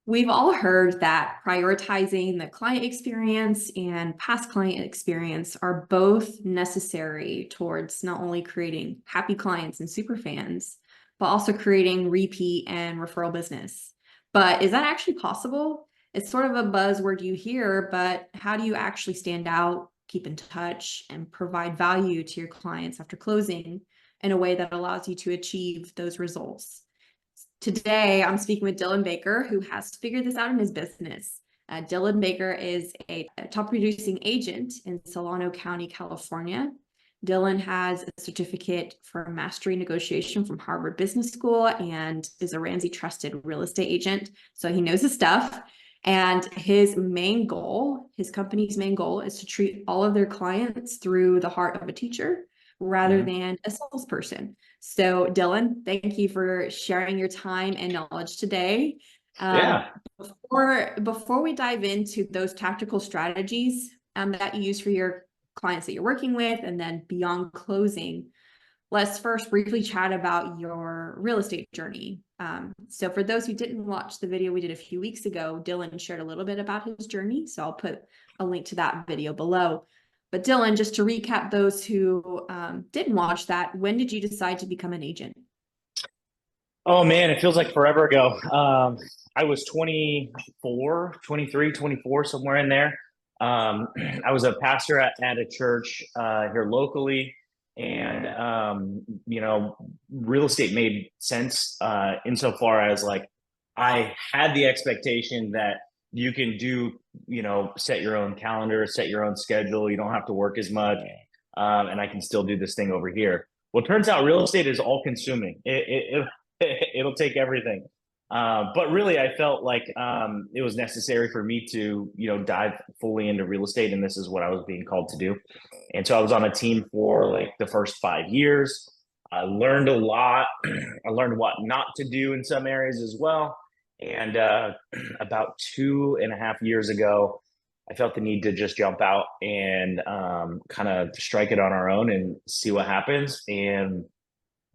We've all heard that prioritizing the client experience and past client experience are both necessary towards not only creating happy clients and super fans, but also creating repeat and referral business. But is that actually possible? It's sort of a buzzword you hear, but how do you actually stand out, keep in touch, and provide value to your clients after closing in a way that allows you to achieve those results? Today, I'm speaking with Dylon Baker, who has figured this out in his business. Dylon Baker is a top producing agent in Solano County, California. Dylon has a certificate for mastery negotiation from Harvard Business School and is a Ramsey trusted real estate agent. So he knows his stuff. And his main goal, his company's main goal, is to treat all of their clients through the heart of a teacher rather than a salesperson. So Dylon, thank you for sharing your time and knowledge today. Yeah. Before we dive into those tactical strategies that you use for your clients that you're working with, and then beyond closing, let's first briefly chat about your real estate journey. So for those who didn't watch the video we did a few weeks ago, Dylon shared a little bit about his journey. So I'll put a link to that video below. But Dylon, just to recap those who didn't watch that, when did you decide to become an agent? Oh man, it feels like forever ago. I was 24, 23, 24, somewhere in there. I was a pastor at a church here locally, and real estate made sense insofar as like I had the expectation that you can do, set your own calendar, set your own schedule. You don't have to work as much, and I can still do this thing over here. Well, it turns out real estate is all consuming. It'll take everything. But really, I felt like it was necessary for me to, dive fully into real estate, and this is what I was being called to do. And so I was on a team for like the first 5 years. I learned a lot. I learned what not to do in some areas as well. And about 2.5 years ago, I felt the need to just jump out and kind of strike it on our own and see what happens. And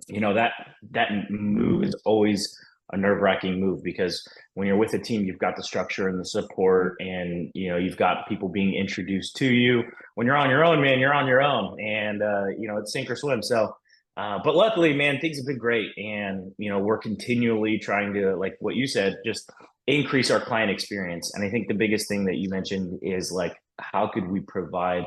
that move is always a nerve-wracking move, because when you're with a team, you've got the structure and the support, and you've got people being introduced to you. When you're on your own, man, you're on your own, and it's sink or swim. So but luckily, man, things have been great, and we're continually trying to, like what you said, just increase our client experience. And I think the biggest thing that you mentioned is like, how could we provide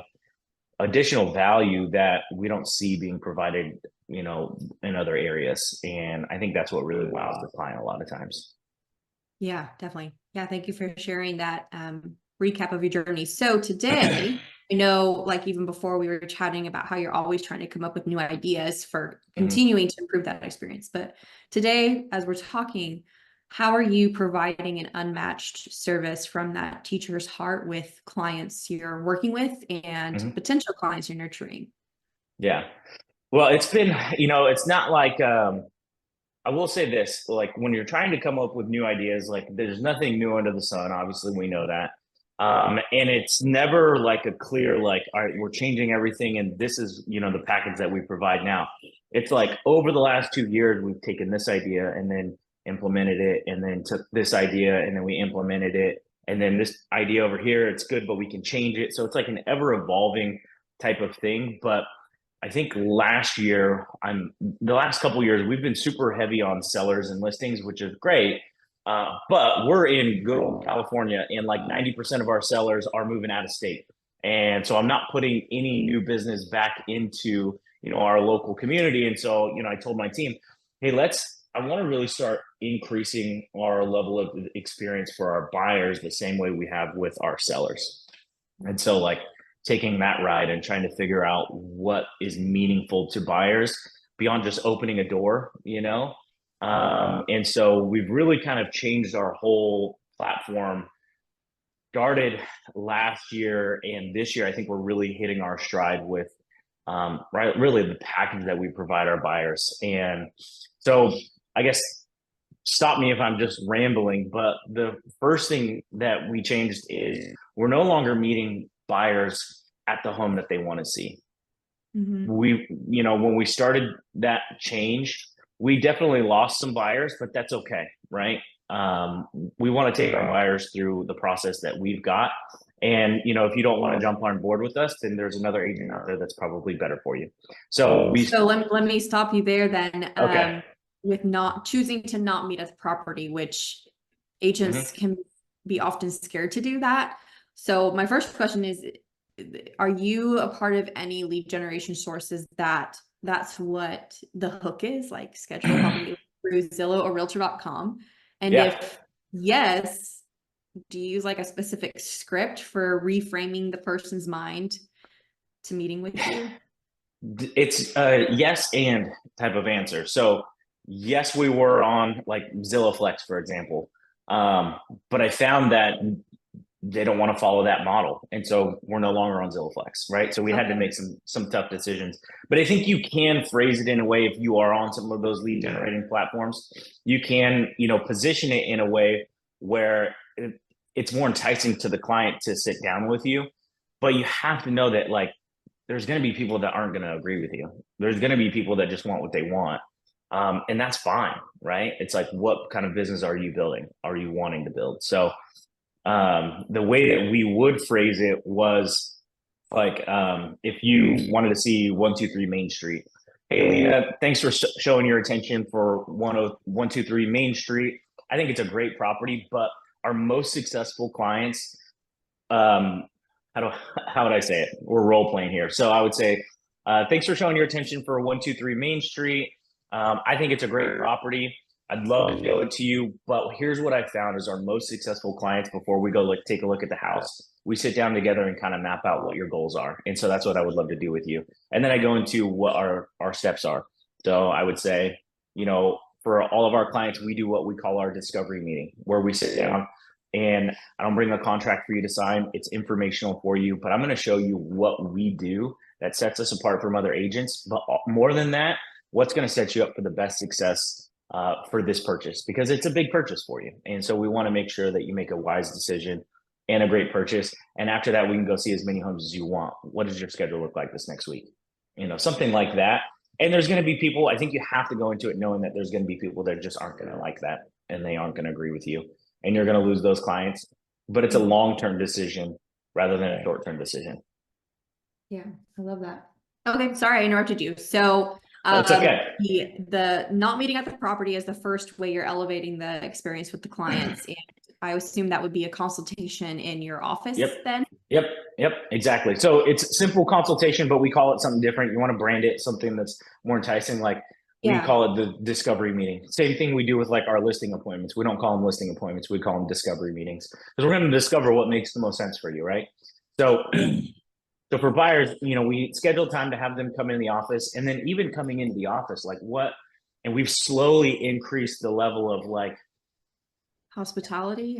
additional value that we don't see being provided, in other areas. And I think that's what really wows the client a lot of times. Yeah, definitely. Yeah, thank you for sharing that recap of your journey. So today, I know, like even before we were chatting about how you're always trying to come up with new ideas for continuing to improve that experience. But today, as we're talking, how are you providing an unmatched service from that teacher's heart with clients you're working with and potential clients you're nurturing? Yeah. Well, it's been, it's not like, I will say this, like when you're trying to come up with new ideas, like there's nothing new under the sun. Obviously, we know that. And it's never like a clear, like, all right, we're changing everything, and this is, the package that we provide now. It's like over the last 2 years, we've taken this idea and then implemented it, and then took this idea and then we implemented it. And then this idea over here, it's good, but we can change it. So it's like an ever evolving type of thing. But I think the last couple of years, we've been super heavy on sellers and listings, which is great. But we're in good old California, and like 90% of our sellers are moving out of state. And so I'm not putting any new business back into, our local community. And so, I told my team, hey, I want to really start increasing our level of experience for our buyers the same way we have with our sellers. And so like taking that ride and trying to figure out what is meaningful to buyers beyond just opening a door, and so we've really kind of changed our whole platform. Started last year, and this year I think we're really hitting our stride with really the package that we provide our buyers. And so I guess stop me if I'm just rambling, but the first thing that we changed is we're no longer meeting buyers at the home that they want to see. When we started that change, we definitely lost some buyers, but that's okay, right? we want to take our buyers through the process that we've got. And, if you don't want to jump on board with us, then there's another agent out there that's probably better for you. So let me stop you there then. Okay. With not choosing to not meet at the property, which agents can be often scared to do that. So my first question is, are you a part of any lead generation sources that's what the hook is, like schedule property through Zillow or Realtor.com? And Yeah. if yes, do you use like a specific script for reframing the person's mind to meeting with you? It's a yes and type of answer. So yes, we were on like Zillow Flex, for example. But I found that they don't want to follow that model. And so we're no longer on Zillow Flex, right? So we had to make some tough decisions. But I think you can phrase it in a way, if you are on some of those lead generating platforms, you can, position it in a way where it's more enticing to the client to sit down with you. But you have to know that like there's going to be people that aren't going to agree with you. There's going to be people that just want what they want. And that's fine, right? It's like, what kind of business are you building? Are you wanting to build? So the way that we would phrase it was like, if you wanted to see 123 Main Street, hey, Elena, thanks for showing your attention for 123 Main Street. I think it's a great property, but our most successful clients, how would I say it? We're role playing here. So I would say, thanks for showing your attention for 123 Main Street. I think it's a great property. I'd love to show it to you, but here's what I found is our most successful clients, before we go take a look at the house, we sit down together and kind of map out what your goals are. And so that's what I would love to do with you. And then I go into what our steps are. So I would say, for all of our clients, we do what we call our discovery meeting, where we sit down and I don't bring a contract for you to sign. It's informational for you, but I'm going to show you what we do that sets us apart from other agents. But more than that, what's going to set you up for the best success for this purchase, because it's a big purchase for you. And so we want to make sure that you make a wise decision and a great purchase. And after that, we can go see as many homes as you want. What does your schedule look like this next week? Something like that. And there's going to be people, I think you have to go into it knowing that there's going to be people that just aren't going to like that and they aren't going to agree with you. And you're going to lose those clients. But it's a long-term decision rather than a short-term decision. Yeah, I love that. Okay, sorry, I interrupted you. So that's okay. The not meeting at the property is the first way you're elevating the experience with the clients. And I assume that would be a consultation in your office then? Yep, exactly. So it's simple consultation, but we call it something different. You want to brand it something that's more enticing, like we call it the discovery meeting. Same thing we do with like our listing appointments. We don't call them listing appointments. We call them discovery meetings, because we're going to discover what makes the most sense for you, right? So So for buyers, we schedule time to have them come in the office, and then even coming into the office, like and we've slowly increased the level of like hospitality.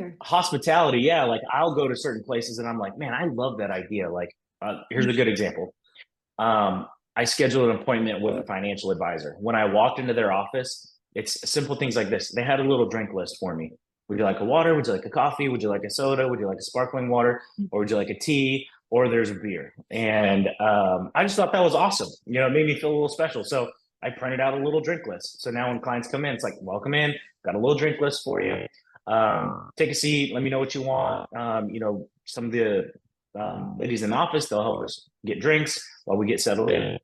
Yeah. Like I'll go to certain places and I'm like, man, I love that idea. Like, here's a good example. I scheduled an appointment with a financial advisor. When I walked into their office, it's simple things like this. They had a little drink list for me. Would you like a water? Would you like a coffee? Would you like a soda? Would you like a sparkling water? Or would you like a tea? Or there's a beer. And I just thought that was awesome. It made me feel a little special. So I printed out a little drink list. So now when clients come in, it's like, welcome in, got a little drink list for you. Take a seat, let me know what you want. Some of the ladies in the office, they'll help us get drinks while we get settled in.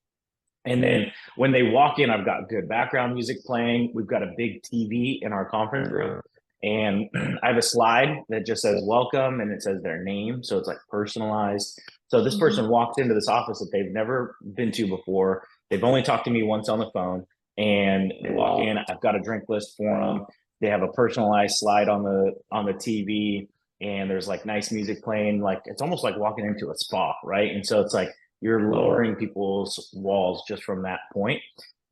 And then when they walk in, I've got good background music playing. We've got a big TV in our conference room. And I have a slide that just says welcome, and it says their name. So it's like personalized. So this person walks into this office that they've never been to before. They've only talked to me once on the phone, and they walk in, I've got a drink list for them. They have a personalized slide on the TV, and there's like nice music playing. Like it's almost like walking into a spa, right? And so it's like you're lowering people's walls just from that point.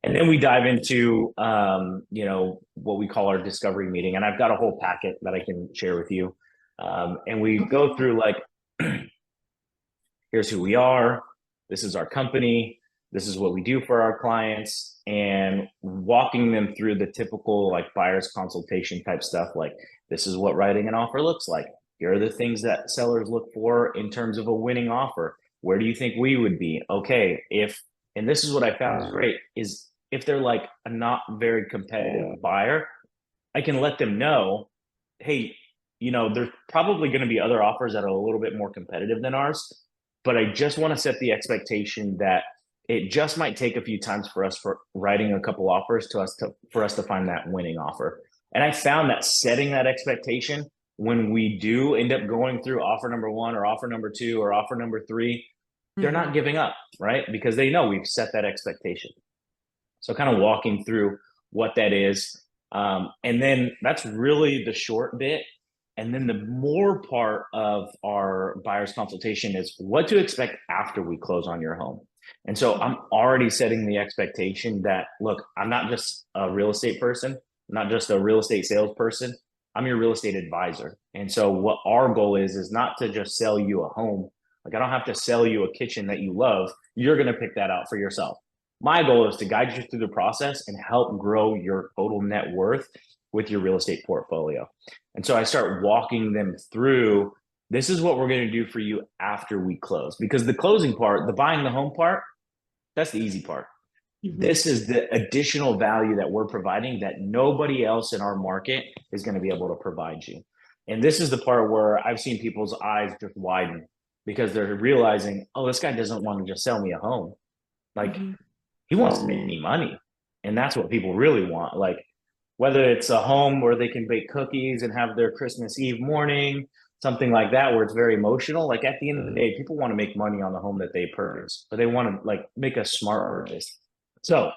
And then we dive into, what we call our discovery meeting. And I've got a whole packet that I can share with you. And we go through like, here's who we are. This is our company. This is what we do for our clients, and walking them through the typical like buyer's consultation type stuff. Like, this is what writing an offer looks like. Here are the things that sellers look for in terms of a winning offer. Where do you think we would be? Okay, and this is what I found is great, is if they're like a not very competitive buyer, I can let them know hey, there's probably going to be other offers that are a little bit more competitive than ours, but I just want to set the expectation that it just might take a few times for us for writing a couple offers for us to find that winning offer. And I found that setting that expectation when we do end up going through offer number one or offer number two or offer number three, they're not Mhm. giving up, right? Because they know we've set that expectation. So kind of walking through what that is. And then that's really the short bit. And then the more part of our buyer's consultation is what to expect after we close on your home. And so I'm already setting the expectation that, look, I'm not just a real estate person, I'm not just a real estate salesperson, I'm your real estate advisor. And so what our goal is not to just sell you a home. Like I don't have to sell you a kitchen that you love. You're going to pick that out for yourself. My goal is to guide you through the process and help grow your total net worth with your real estate portfolio. And so I start walking them through this is what we're going to do for you after we close. Because the closing part, the buying the home part, that's the easy part. Mhm. This is the additional value that we're providing that nobody else in our market is going to be able to provide you. And this is the part where I've seen people's eyes just widen because they're realizing, oh, this guy doesn't want to just sell me a home. Like Mhm. he wants to make me money. And that's what people really want. Like whether it's a home where they can bake cookies and have their Christmas Eve morning, something like that, where it's very emotional. Like at the end of the day, people want to make money on the home that they purchase, but they want to like make a smart purchase. So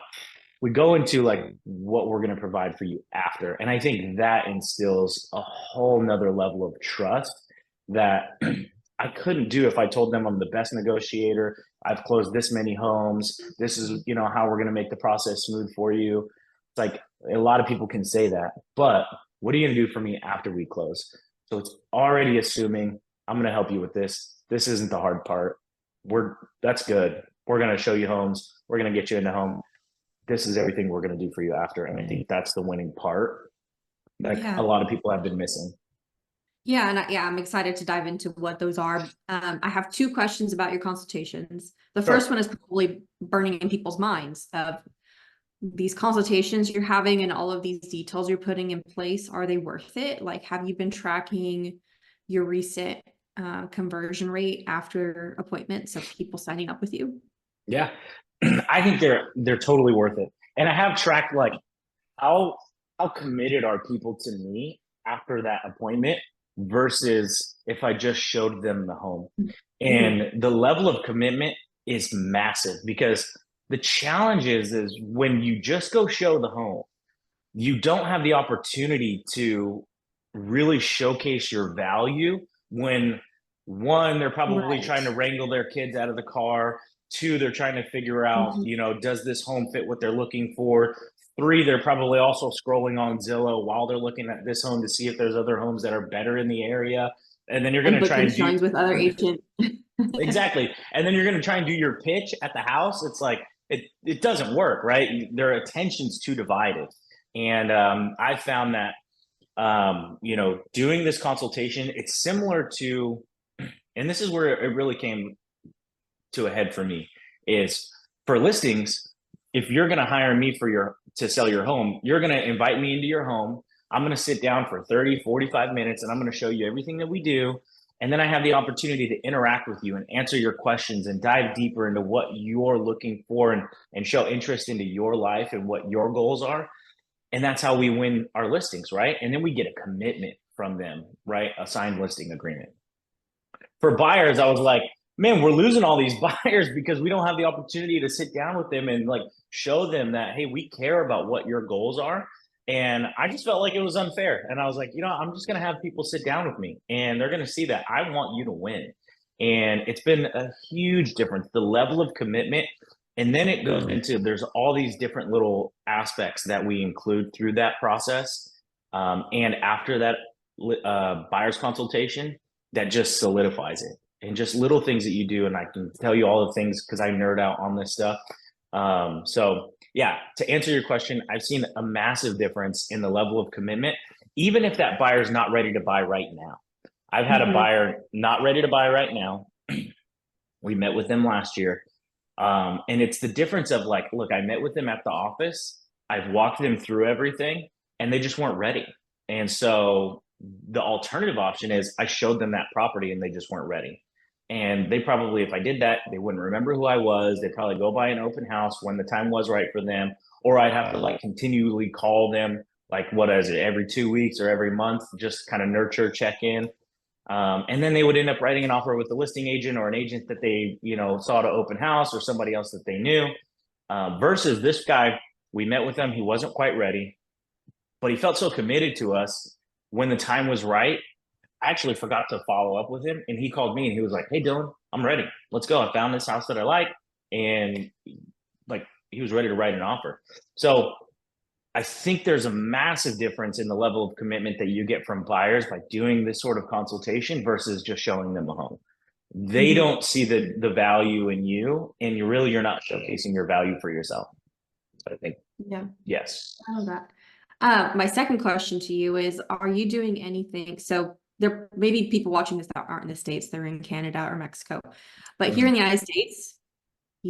we go into like what we're going to provide for you after. And I think that instills a whole nother level of trust that I couldn't do if I told them I'm the best negotiator. I've closed this many homes. This is, how we're going to make the process smooth for you. It's like a lot of people can say that, but what are you going to do for me after we close? So it's already assuming I'm going to help you with this. This isn't the hard part. That's good. We're going to show you homes. We're going to get you into home. This is everything we're going to do for you after. And I think that's the winning part. Like a Yeah. lot of people have been missing. Yeah, and I'm excited to dive into what those are. I have two questions about your consultations. The first Sure. one is probably burning in people's minds of these consultations you're having and all of these details you're putting in place. Are they worth it? Like, have you been tracking your recent conversion rate after appointments of people signing up with you? Yeah. I think they're totally worth it. And I have tracked like how how committed are people to me after that appointment versus if I just showed them the home. Mhm. And the level of commitment is massive because the challenge is when you just go show the home, you don't have the opportunity to really showcase your value when one, they're probably Right. trying to wrangle their kids out of the car. Two, they're trying to figure out, Mhm. does this home fit what they're looking for? Three, they're probably also scrolling on Zillow while they're looking at this home to see if there's other homes that are better in the area. And then you're going And to try booking and do showings with other agents. exactly. And then you're going to try and do your pitch at the house. It's like, it doesn't work, right? Their attention's too divided. And I found that doing this consultation, it's similar to, and this is where it really came to a head for me, is for listings, if you're going to hire me to sell your home, you're going to invite me into your home. I'm going to sit down for 30, 45 minutes and I'm going to show you everything that we do. And then I have the opportunity to interact with you and answer your questions and dive deeper into what you're looking for and show interest into your life and what your goals are. And that's how we win our listings, right? And then we get a commitment from them, right? A signed listing agreement. For buyers, I was like, man, we're losing all these buyers because we don't have the opportunity to sit down with them and like show them that, hey, we care about what your goals are. And I just felt like it was unfair. And I was like, I'm just going to have people sit down with me and they're going to see that I want you to win. And it's been a huge difference, the level of commitment. And then it goes into there's all these different little aspects that we include through that process. And after that buyer's consultation, that just solidifies it and just little things that you do. And I can tell you all the things because I nerd out on this stuff. So yeah, to answer your question, I've seen a massive difference in the level of commitment, even if that buyer is not ready to buy right now. I've had a Mhm. buyer not ready to buy right now. We met with them last year. And it's the difference of like, look, I met with them at the office. I've walked them through everything and they just weren't ready. And so the alternative option is I showed them that property and they just weren't ready. And they probably, if I did that, they wouldn't remember who I was. They'd probably go by an open house when the time was right for them, or I'd have to like continually call them, like what is it, every 2 weeks or every month, just kind of nurture, check in. And then they would end up writing an offer with the listing agent or an agent that they, saw at an open house or somebody else that they knew. Versus this guy, we met with him, he wasn't quite ready, but he felt so committed to us when the time was right. I actually forgot to follow up with him, and he called me and he was like, "Hey, Dylan, I'm ready. Let's go. I found this house that I like," and like he was ready to write an offer. So I think there's a massive difference in the level of commitment that you get from buyers by doing this sort of consultation versus just showing them a home. They don't see the value in you, and you're not showcasing your value for yourself. So I think, Yeah, yes. I love that. My second question to you is, are you doing anything? So there may be people watching this that aren't in the States, they're in Canada or Mexico. But here in the United States,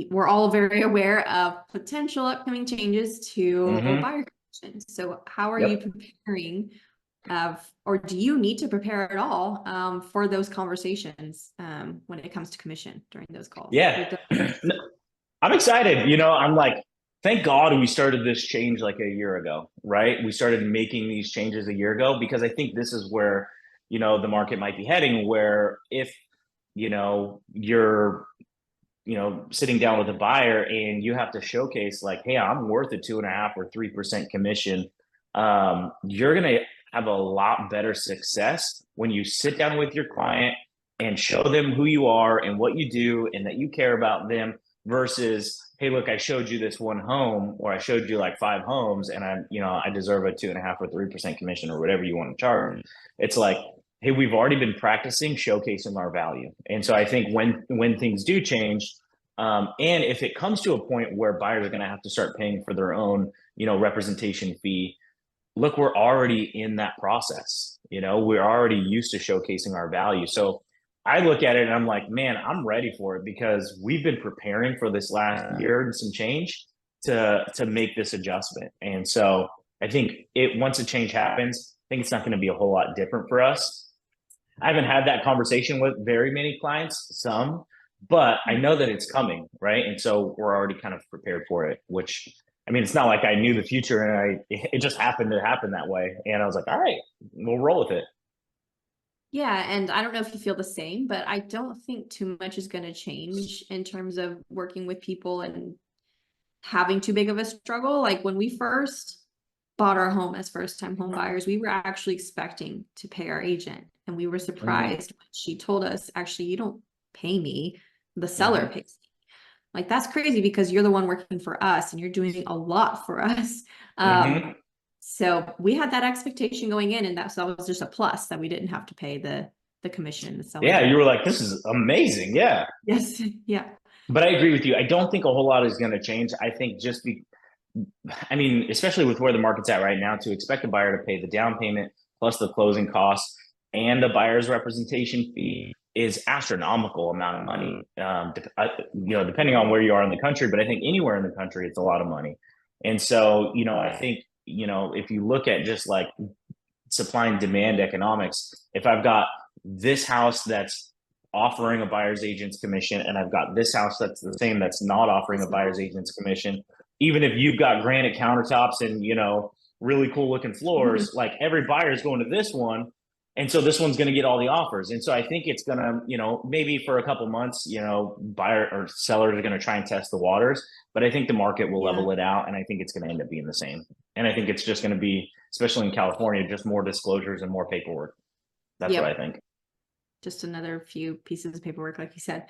we're all very aware of potential upcoming changes to buyer commission. So how are you preparing or do you need to prepare at all for those conversations when it comes to commission during those calls? Yeah. I'm excited. I'm like, thank God we started this change like a year ago, right? We started making these changes a year ago because I think this is where, the market might be heading, where if, you're, sitting down with a buyer and you have to showcase like, hey, I'm worth a 2.5 or 3% commission. You're going to have a lot better success when you sit down with your client and show them who you are and what you do and that you care about them versus, hey, look, I showed you this one home, or I showed you like 5 homes, and I deserve a 2.5 or 3% commission or whatever you want to charge. It's like, hey, we've already been practicing showcasing our value. And so I think when things do change, and if it comes to a point where buyers are going to have to start paying for their own, representation fee, look, we're already in that process. We're already used to showcasing our value. So I look at it and I'm like, man, I'm ready for it because we've been preparing for this last year and some change to make this adjustment. And so I think once a change happens, I think it's not going to be a whole lot different for us. I haven't had that conversation with very many clients, some, but I know that it's coming, right? And so we're already kind of prepared for it, which, I mean, it's not like I knew the future and it just happened to happen that way. And I was like, all right, we'll roll with it. Yeah, and I don't know if you feel the same, but I don't think too much is going to change in terms of working with people and having too big of a struggle. Like when we first bought our home as first-time home buyers, we were actually expecting to pay our agent. And we were surprised when she told us, actually, you don't pay me, the seller pays me. Like, that's crazy because you're the one working for us and you're doing a lot for us. So we had that expectation going in, and that was just a plus that we didn't have to pay the commission. The seller. Yeah, you were like, this is amazing. Yeah. Yes. Yeah. But I agree with you. I don't think a whole lot is going to change. I think especially with where the market's at right now, to expect a buyer to pay the down payment plus the closing costs and the buyer's representation fee is astronomical amount of money. Depending on where you are in the country, but I think anywhere in the country, it's a lot of money. And so, I think, if you look at just like supply and demand economics, if I've got this house that's offering a buyer's agent's commission, and I've got this house that's the same that's not offering a buyer's agent's commission, even if you've got granite countertops and really cool looking floors, like every buyer is going to this one, and so this one's going to get all the offers. And so I think it's going to, maybe for a couple months, buyer or sellers are going to try and test the waters, but I think the market will level it out, and I think it's going to end up being the same. And I think it's just going to be, especially in California, just more disclosures and more paperwork. That's what I think. Just another few pieces of paperwork, like you said.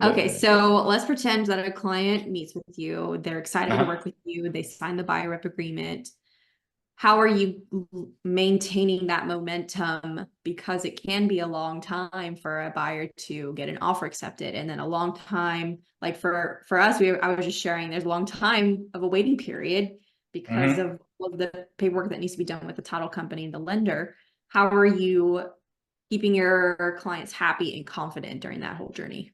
Okay, so let's pretend that a client meets with you. They're excited to work with you. They sign the buyer rep agreement. How are you maintaining that momentum? Because it can be a long time for a buyer to get an offer accepted, and then a long time, like for us, I was just sharing, there's a long time of a waiting period because of the paperwork that needs to be done with the title company and the lender. How are you keeping your clients happy and confident during that whole journey?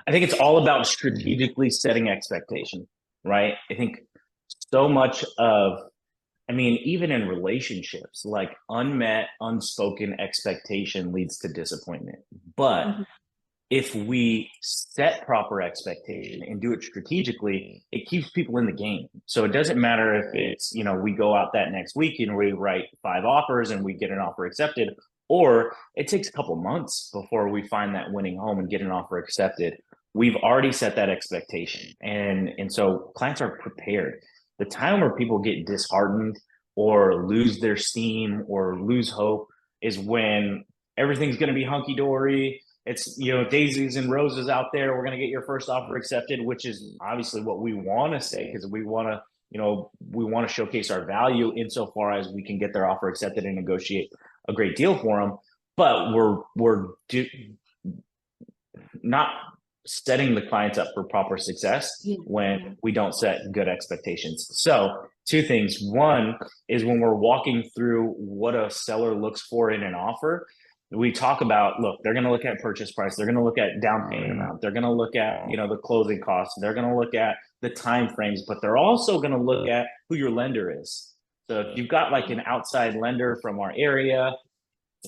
I think it's all about strategically setting expectation, right? I think so much of I mean, even in relationships, like unmet, unspoken expectation leads to disappointment. But Mhm. if we set proper expectation and do it strategically, it keeps people in the game. So it doesn't matter if it's, we go out that next week and we write 5 offers and we get an offer accepted, or it takes a couple months before we find that winning home and get an offer accepted. We've already set that expectation. And so clients are prepared. The time where people get disheartened or lose their steam or lose hope is when everything's going to be hunky dory. It's, daisies and roses out there. We're going to get your first offer accepted, which is obviously what we want to say, because we want to, we want to showcase our value insofar as we can get their offer accepted and negotiate a great deal for them. But not setting the clients up for proper success when we don't set good expectations. So 2 things. One is when we're walking through what a seller looks for in an offer, we talk about, look, they're going to look at purchase price. They're going to look at down payment amount. They're going to look at, the closing costs. They're going to look at the time frames, but they're also going to look at who your lender is. So if you've got like an outside lender from our area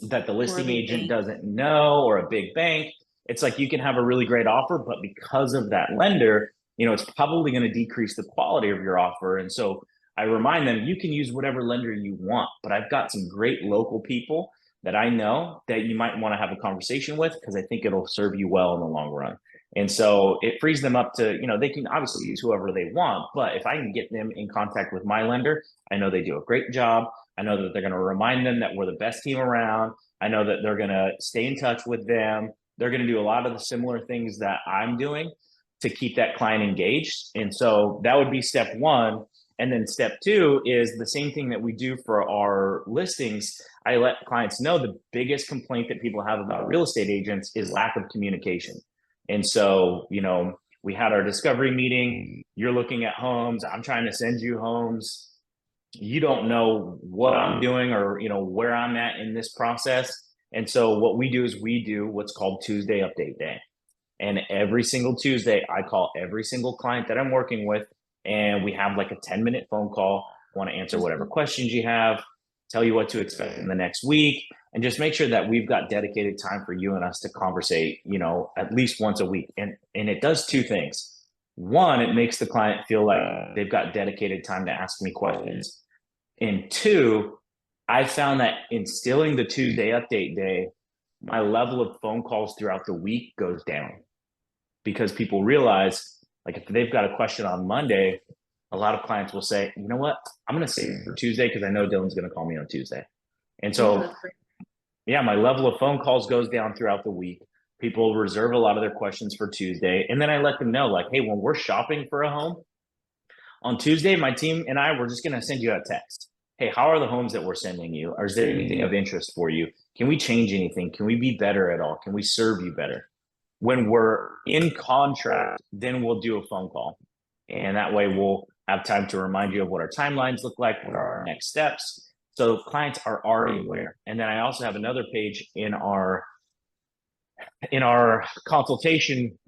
that the listing agent doesn't know, or a big bank, it's like you can have a really great offer, but because of that lender, it's probably going to decrease the quality of your offer. And so I remind them, you can use whatever lender you want, but I've got some great local people that I know that you might want to have a conversation with, because I think it'll serve you well in the long run. And so it frees them up to, they can obviously use whoever they want, but if I can get them in contact with my lender, I know they do a great job. I know that they're going to remind them that we're the best team around. I know that they're going to stay in touch with them. They're going to do a lot of the similar things that I'm doing to keep that client engaged. And so that would be step 1. And then step 2 is the same thing that we do for our listings. I let clients know the biggest complaint that people have about real estate agents is lack of communication. And so, we had our discovery meeting. You're looking at homes. I'm trying to send you homes. You don't know what I'm doing or, where I'm at in this process. And so what we do is we do what's called Tuesday Update Day. And every single Tuesday, I call every single client that I'm working with, and we have like a 10-minute phone call. I want to answer whatever questions you have, tell you what to expect in the next week, and just make sure that we've got dedicated time for you and us to conversate, at least once a week. And it does 2 things. One, it makes the client feel like they've got dedicated time to ask me questions. And 2, I found that instilling the Tuesday Update Day, my level of phone calls throughout the week goes down, because people realize, like, if they've got a question on Monday, a lot of clients will say, you know what, I'm going to save it for Tuesday because I know Dylan's going to call me on Tuesday. And so, my level of phone calls goes down throughout the week. People reserve a lot of their questions for Tuesday. And then I let them know, like, hey, when we're shopping for a home on Tuesday, my team and I, we're just going to send you a text. Hey, how are the homes that we're sending you? Or is there anything of interest for you? Can we change anything? Can we be better at all? Can we serve you better? When we're in contract, then we'll do a phone call. And that way we'll have time to remind you of what our timelines look like, what are our next steps. So clients are already aware. And then I also have another page in our consultation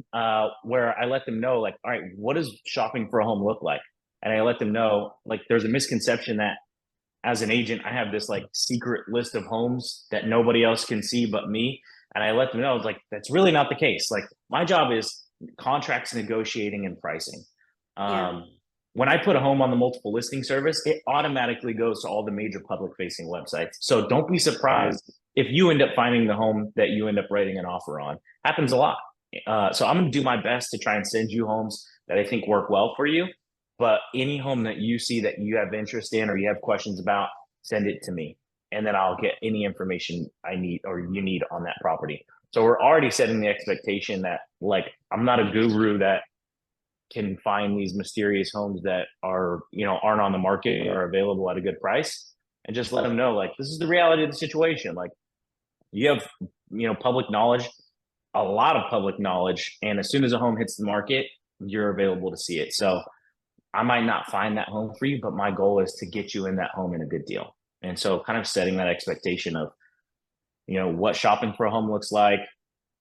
where I let them know, like, all right, what does shopping for a home look like? And I let them know, like, there's a misconception that as an agent, I have this like secret list of homes that nobody else can see but me. And I let them know, like, that's really not the case. Like, my job is contracts, negotiating, and pricing. When I put a home on the multiple listing service, it automatically goes to all the major public facing websites. So don't be surprised if you end up finding the home that you end up writing an offer on. Happens a lot. So I'm going to do my best to try and send you homes that I think work well for you. But any home that you see that you have interest in or you have questions about, send it to me. And then I'll get any information I need or you need on that property. So we're already setting the expectation that, like, I'm not a guru that can find these mysterious homes that are, aren't on the market or available at a good price, and just let them know, like, this is the reality of the situation. Like, you have, public knowledge, a lot of public knowledge. And as soon as a home hits the market, you're available to see it. So I might not find that home for you, but my goal is to get you in that home in a good deal. And so kind of setting that expectation of, what shopping for a home looks like,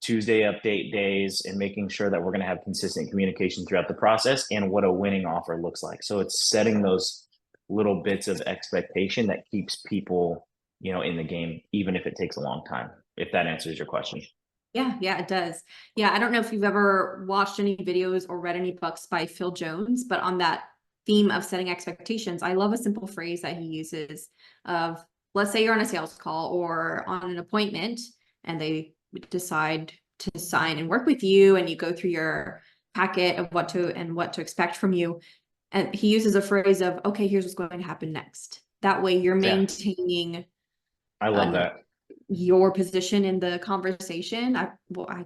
Tuesday update days, and making sure that we're going to have consistent communication throughout the process, and what a winning offer looks like. So it's setting those little bits of expectation that keeps people, in the game, even if it takes a long time, if that answers your question. Yeah, it does. Yeah, I don't know if you've ever watched any videos or read any books by Phil Jones, but on that theme of setting expectations, I love a simple phrase that he uses of, let's say you're on a sales call or on an appointment and they decide to sign and work with you, and you go through your packet of what to expect from you. And he uses a phrase of, okay, here's what's going to happen next. That way you're Yeah, maintaining I love that. your position in the conversation. I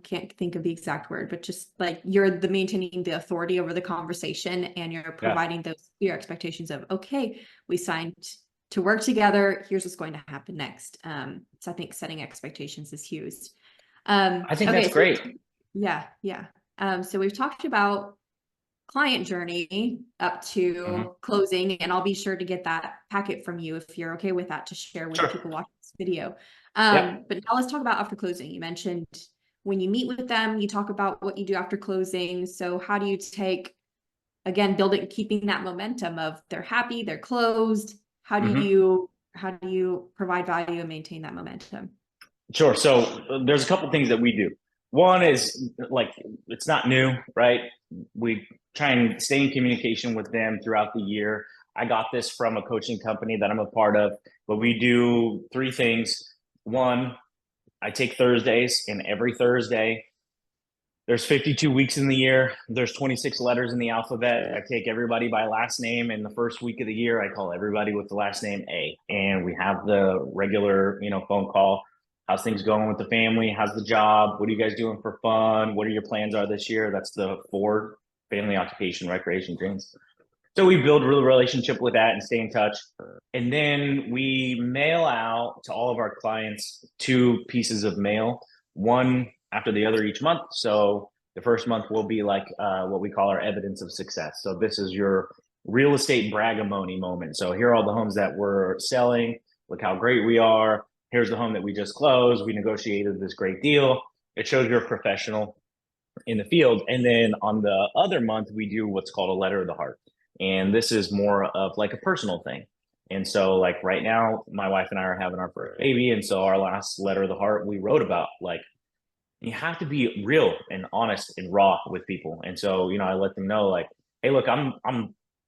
can't think of the exact word, but just like you're maintaining the authority over the conversation, and you're providing those your expectations of, okay, we signed to work together. Here's what's going to happen next. So I think setting expectations is huge. I think Okay, that's great. yeah. So we've talked about client journey up to closing, and I'll be sure to get that packet from you if you're okay with that to share with people watching this video. Yep. But now let's talk about after closing. You mentioned when you meet with them, you talk about what you do after closing. So how do you take, again, keeping that momentum of they're happy, they're closed. How do you provide value and maintain that momentum? Sure. So there's a couple things that we do. One is like, it's not new, right? We try and stay in communication with them throughout the year. I got this from a coaching company that I'm a part of, but we do three things. One, I take Thursdays, and every Thursday, there's 52 weeks in the year. There's 26 letters in the alphabet. I take everybody by last name. And the first week of the year, I call everybody with the last name A. And we have the regular, phone call. How's things going with the family? How's the job? What are you guys doing for fun? What are your plans are this year? That's the 4: family, occupation, recreation, dreams. So we build a real relationship with that and stay in touch. And then we mail out to all of our clients 2 pieces of mail, one after the other each month. So the first month will be like what we call our evidence of success. So this is your real estate bragamony moment. So here are all the homes that we're selling. Look how great we are. Here's the home that we just closed. We negotiated this great deal. It shows you're a professional in the field. And then on the other month, we do what's called a letter of the heart. And this is more of like a personal thing. And so like right now, my wife and I are having our first baby. And so our last letter of the heart, we wrote about like, you have to be real and honest and raw with people. And so, I let them know like, hey, look,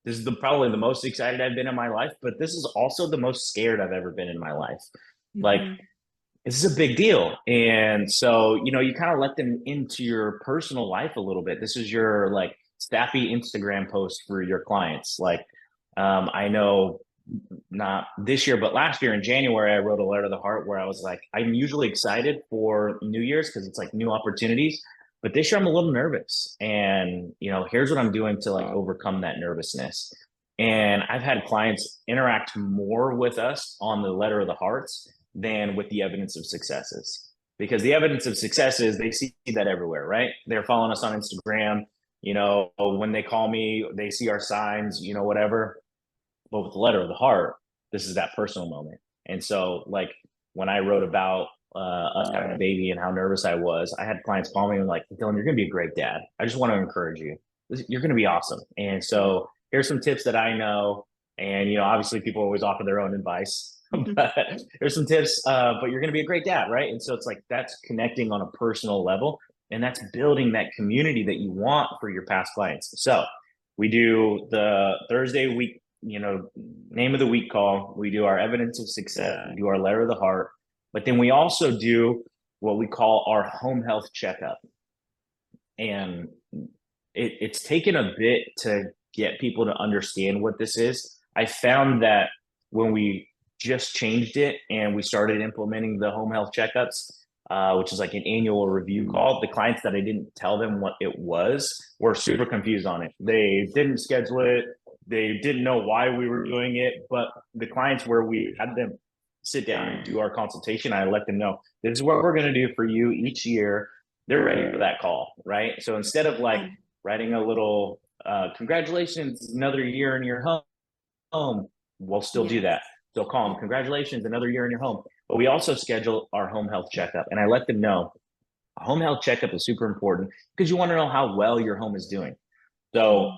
this is probably the most excited I've been in my life, but this is also the most scared I've ever been in my life. Like, this is a big deal. And so, you kind of let them into your personal life a little bit. This is your like snappy Instagram post for your clients. Like, I know not this year, but last year in January, I wrote a letter to the heart where I was like, I'm usually excited for New Year's because it's like new opportunities. But this year I'm a little nervous. And, here's what I'm doing to like overcome that nervousness. And I've had clients interact more with us on the letter of the hearts than with the evidence of successes. Because the evidence of successes, they see that everywhere, right? They're following us on Instagram. When they call me, they see our signs, whatever. But with the letter of the heart, this is that personal moment. And so, like, when I wrote about us having a baby and how nervous I was, I had clients call me and like, Dylon, you're going to be a great dad. I just want to encourage you. You're going to be awesome. And so here's some tips that I know. And, obviously people always offer their own advice, but here's some tips, but you're going to be a great dad. Right. And so it's like, that's connecting on a personal level, and that's building that community that you want for your past clients. So we do the Thursday week, name of the week call. We do our evidence of success. We do our letter of the heart. But then we also do what we call our home health checkup. And it's taken a bit to get people to understand what this is. I found that when we just changed it and we started implementing the home health checkups, which is like an annual review call, the clients that I didn't tell them what it was were super confused on it. They didn't schedule it. They didn't know why we were doing it. But the clients where we had them sit down and do our consultation, I let them know, this is what we're going to do for you each year. They're ready for that call, right? So instead of like writing a little, congratulations, another year in your home, we'll still do that. So call them, congratulations, another year in your home. But we also schedule our home health checkup. And I let them know a home health checkup is super important because you want to know how well your home is doing. So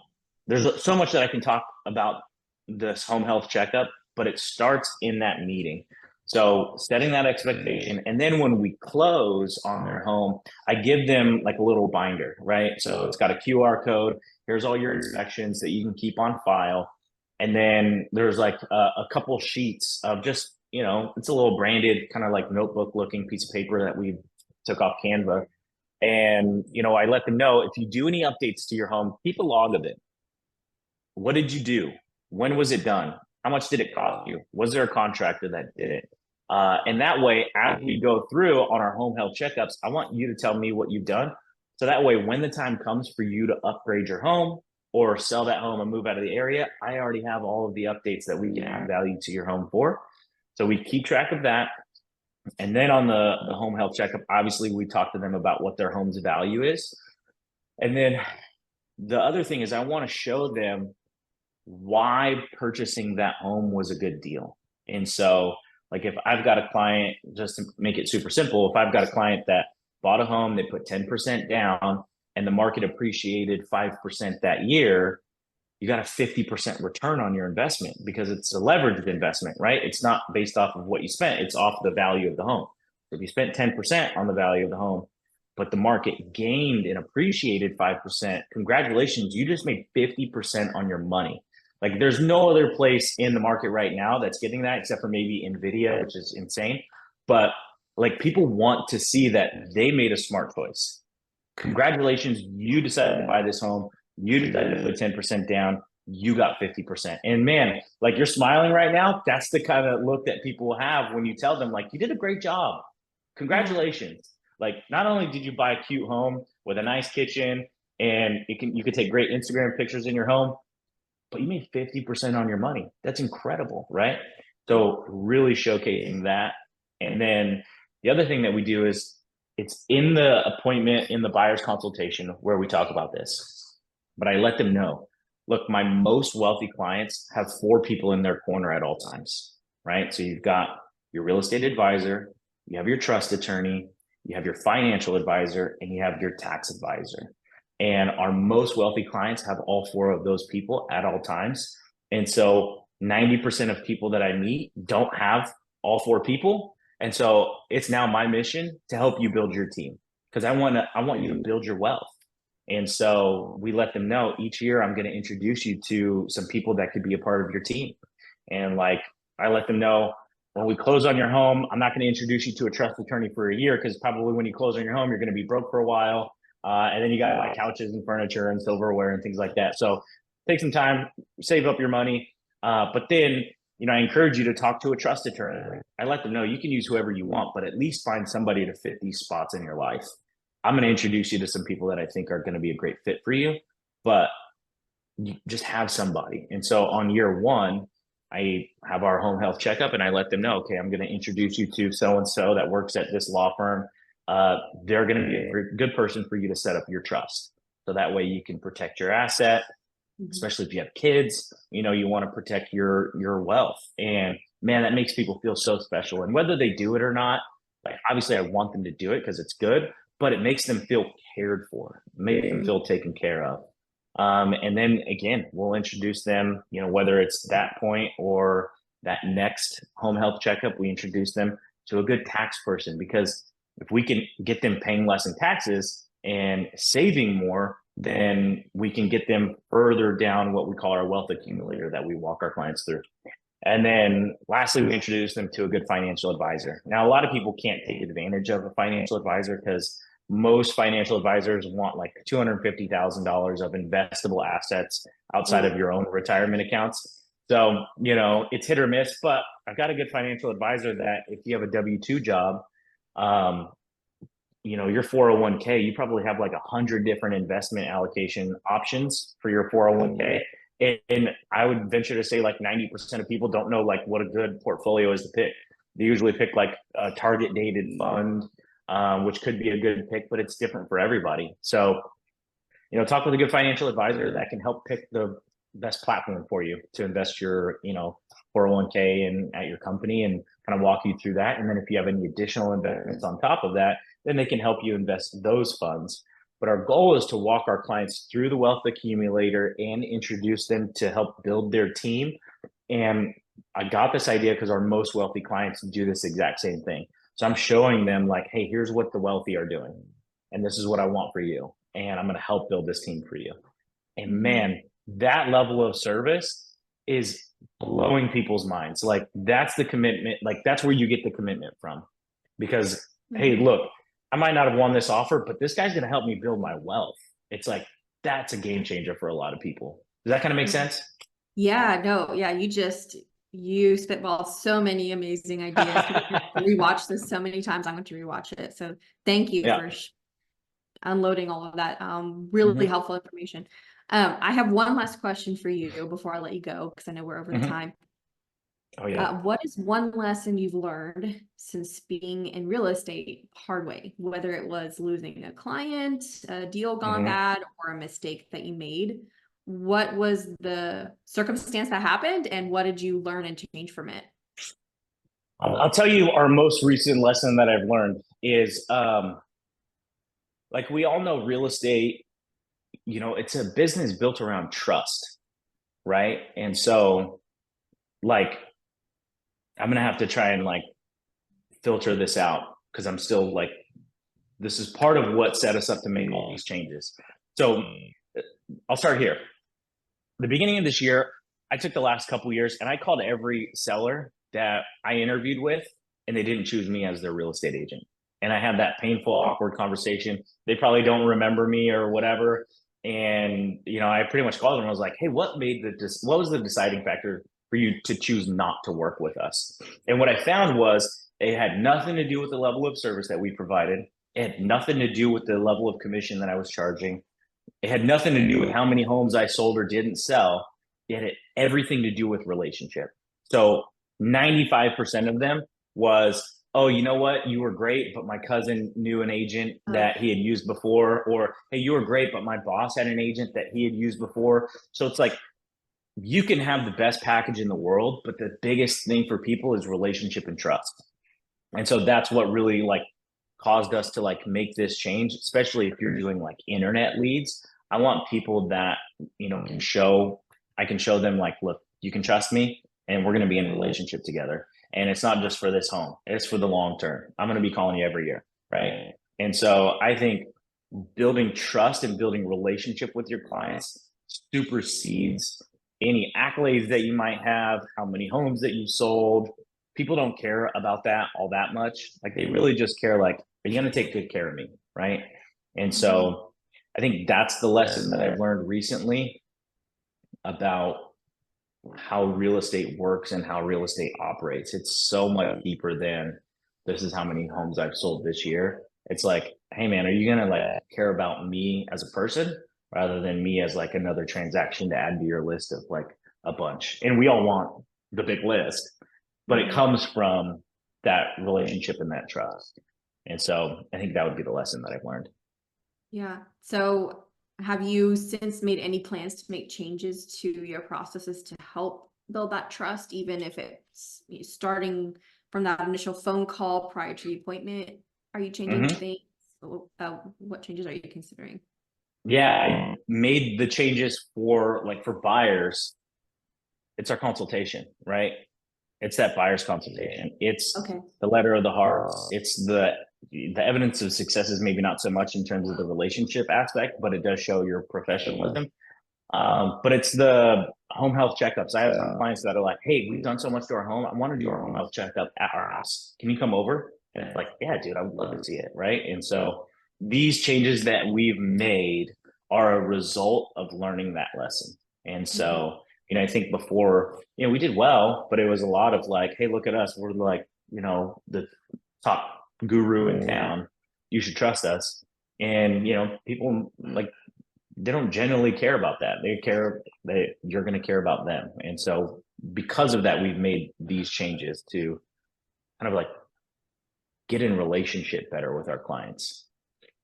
there's so much that I can talk about this home health checkup, but it starts in that meeting. So setting that expectation. And then when we close on their home, I give them like a little binder, right? So it's got a QR code. Here's all your inspections that you can keep on file. And then there's like a couple sheets of just, it's a little branded kind of like notebook looking piece of paper that we took off Canva. And, I let them know if you do any updates to your home, keep a log of it. What did you do? When was it done? How much did it cost you? Was there a contractor that did it? And that way, as we go through on our home health checkups, I want you to tell me what you've done. So that way, when the time comes for you to upgrade your home or sell that home and move out of the area, I already have all of the updates that we can add value to your home for. So we keep track of that. And then on the home health checkup, obviously, we talk to them about what their home's value is. And then the other thing is I want to show them why purchasing that home was a good deal. And so, like, if I've got a client, just to make it super simple, if I've got a client that bought a home, they put 10% down and the market appreciated 5% that year, you got a 50% return on your investment because it's a leveraged investment, right? It's not based off of what you spent, it's off the value of the home. If you spent 10% on the value of the home, but the market gained and appreciated 5%, congratulations, you just made 50% on your money. Like, there's no other place in the market right now that's getting that except for maybe Nvidia, which is insane. But like, people want to see that they made a smart choice. Congratulations, you decided to buy this home. You decided to put 10% down. You got 50%. And man, like, you're smiling right now. That's the kind of look that people have when you tell them, like, you did a great job. Congratulations. Like, not only did you buy a cute home with a nice kitchen and you could take great Instagram pictures in your home, but you made 50% on your money. That's incredible, right? So really showcasing that. And then the other thing that we do is it's in the appointment, in the buyer's consultation where we talk about this. But I let them know, look, my most wealthy clients have 4 people in their corner at all times, right? So you've got your real estate advisor, you have your trust attorney, you have your financial advisor, and you have your tax advisor. And our most wealthy clients have all 4 of those people at all times. And so 90% of people that I meet don't have all 4 people. And so it's now my mission to help you build your team because I want you to build your wealth. And so we let them know each year I'm going to introduce you to some people that could be a part of your team. And like, I let them know when we close on your home, I'm not going to introduce you to a trust attorney for a year because probably when you close on your home, you're going to be broke for a while. And then you got like couches and furniture and silverware and things like that. So take some time, save up your money. But then, I encourage you to talk to a trust attorney. I let them know you can use whoever you want, but at least find somebody to fit these spots in your life. I'm going to introduce you to some people that I think are going to be a great fit for you, but you just have somebody. And so on year 1, I have our home health checkup and I let them know, okay, I'm going to introduce you to so-and-so that works at this law firm. They're going to be a good person for you to set up your trust. So that way you can protect your asset, especially if you have kids, you want to protect your wealth. And man, that makes people feel so special. And whether they do it or not, like, obviously I want them to do it because it's good, but it makes them feel cared for, makes them feel taken care of. And then again, we'll introduce them, whether it's that point or that next home health checkup, we introduce them to a good tax person, because if we can get them paying less in taxes and saving more, then we can get them further down what we call our wealth accumulator that we walk our clients through. And then lastly, we introduce them to a good financial advisor. Now, a lot of people can't take advantage of a financial advisor because most financial advisors want like $250,000 of investable assets outside of your own retirement accounts. So, it's hit or miss, but I've got a good financial advisor that if you have a W-2 job, your 401k, you probably have like 100 different investment allocation options for your 401k. And I would venture to say like 90% of people don't know like what a good portfolio is to pick. They usually pick like a target dated fund, which could be a good pick, but it's different for everybody. So, talk with a good financial advisor that can help pick the best platform for you to invest your, 401k and at your company, and kind of walk you through that. And then if you have any additional investments on top of that, then they can help you invest those funds. But our goal is to walk our clients through the wealth accumulator and introduce them to help build their team And I got this idea because our most wealthy clients do this exact same thing. So I'm showing them like, hey, here's what the wealthy are doing. And this is what I want for you. And I'm going to help build this team for you. And man, that level of service is blowing people's minds. Like that's the commitment. Like that's where you get the commitment from. Because, hey, look, I might not have won this offer, but this guy's going to help me build my wealth. It's like, that's a game changer for a lot of people. Does that kind of make sense? Yeah, no, yeah, you spitball so many amazing ideas. Rewatch this so many times. I'm going to rewatch it. So thank you Yeah. for unloading all of that really helpful information. I have one last question for you before I let you go, because I know we're over the time. Oh, yeah. What is one lesson you've learned since being in real estate hard way, whether it was losing a client, a deal gone bad, or a mistake that you made? What was the circumstance that happened, and what did you learn and change from it? I'll tell you our most recent lesson that I've learned is like we all know real estate, you know, it's a business built around trust, right? And so like I'm gonna have to try and like filter this out because I'm still like this is part of what set us up to make all these changes. So I'll start here. The beginning of this year, I took the last couple years and I called every seller that I interviewed with, and they didn't choose me as their real estate agent. And I had that painful, awkward conversation. They probably don't remember me or whatever. And you know, I pretty much called them. I was like, "Hey, what was the deciding factor for you to choose not to work with us?" And what I found was it had nothing to do with the level of service that we provided. It had nothing to do with the level of commission that I was charging. It had nothing to do with how many homes I sold or didn't sell. It had everything to do with relationship. So 95% of them was, oh, you know what? You were great, but my cousin knew an agent that he had used before. Or, hey, you were great, but my boss had an agent that he had used before. So it's like, you can have the best package in the world, but the biggest thing for people is relationship and trust. And so that's what really like caused us to like make this change, especially if you're doing like internet leads. I want people that, you know, I can show them like, look, you can trust me and we're going to be in a relationship together. And it's not just for this home, it's for the long term. I'm going to be calling you every year. Right. And so I think building trust and building relationship with your clients supersedes any accolades that you might have, how many homes that you sold. People don't care about that all that much. Like they really just care like, are you going to take good care of me? Right. And so I think that's the lesson that I've learned recently about how real estate works and how real estate operates. It's so much deeper than this is how many homes I've sold this year. It's like, hey man, are you gonna like care about me as a person rather than me as like another transaction to add to your list of like a bunch? And we all want the big list, but it comes from that relationship and that trust. And so I think that would be the lesson that I've learned. Yeah. So have you since made any plans to make changes to your processes to help build that trust, even if it's starting from that initial phone call prior to the appointment? Are you changing things? What changes are you considering? Yeah, I made the changes for like for buyers. It's our consultation, right? It's that buyer's consultation. It's the letter of the heart. It's the evidence of success is maybe not so much in terms of the relationship aspect, but it does show your professionalism. But it's the home health checkups. I have some clients that are like, "Hey, we've done so much to our home. I want to do our home health checkup at our house. Can you come over?" And it's like, "Yeah, dude, I would love to see it." Right. And so these changes that we've made are a result of learning that lesson. And so, you know, I think before, you know, we did well, but it was a lot of like, "Hey, look at us. We're like, you know, the top guru in town. You should trust us." And, you know, people like they don't generally care about that. They care that you're going to care about them. And so because of that, we've made these changes to kind of like get in relationship better with our clients.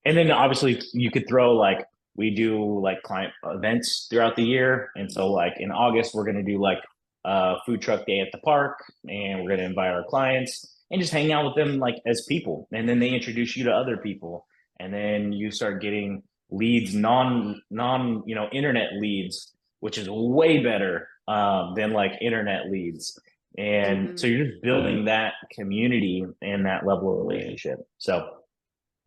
And then obviously you could throw like, we do like client events throughout the year. And so like in August, we're going to do like a food truck day at the park and we're going to invite our clients and just hang out with them like as people. And then they introduce you to other people. And then you start getting leads, you know, internet leads, which is way better than like internet leads. And so you're just building that community and that level of relationship. So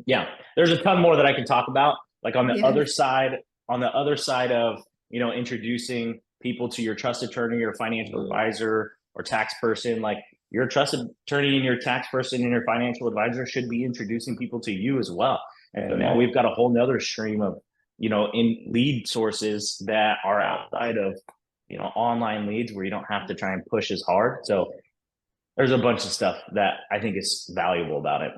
yeah, there's a ton more that I can talk about. Like on the other side, of, introducing people to your trust attorney or financial advisor or tax person, like your trusted attorney and your tax person and your financial advisor should be introducing people to you as well. And so now we've got a whole nother stream of, in lead sources that are outside of, online leads where you don't have to try and push as hard. So there's a bunch of stuff that I think is valuable about it.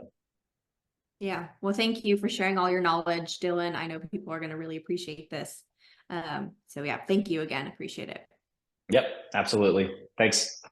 Yeah. Well, thank you for sharing all your knowledge, Dylon. I know people are going to really appreciate this. So yeah, thank you again. Appreciate it. Yep, absolutely. Thanks.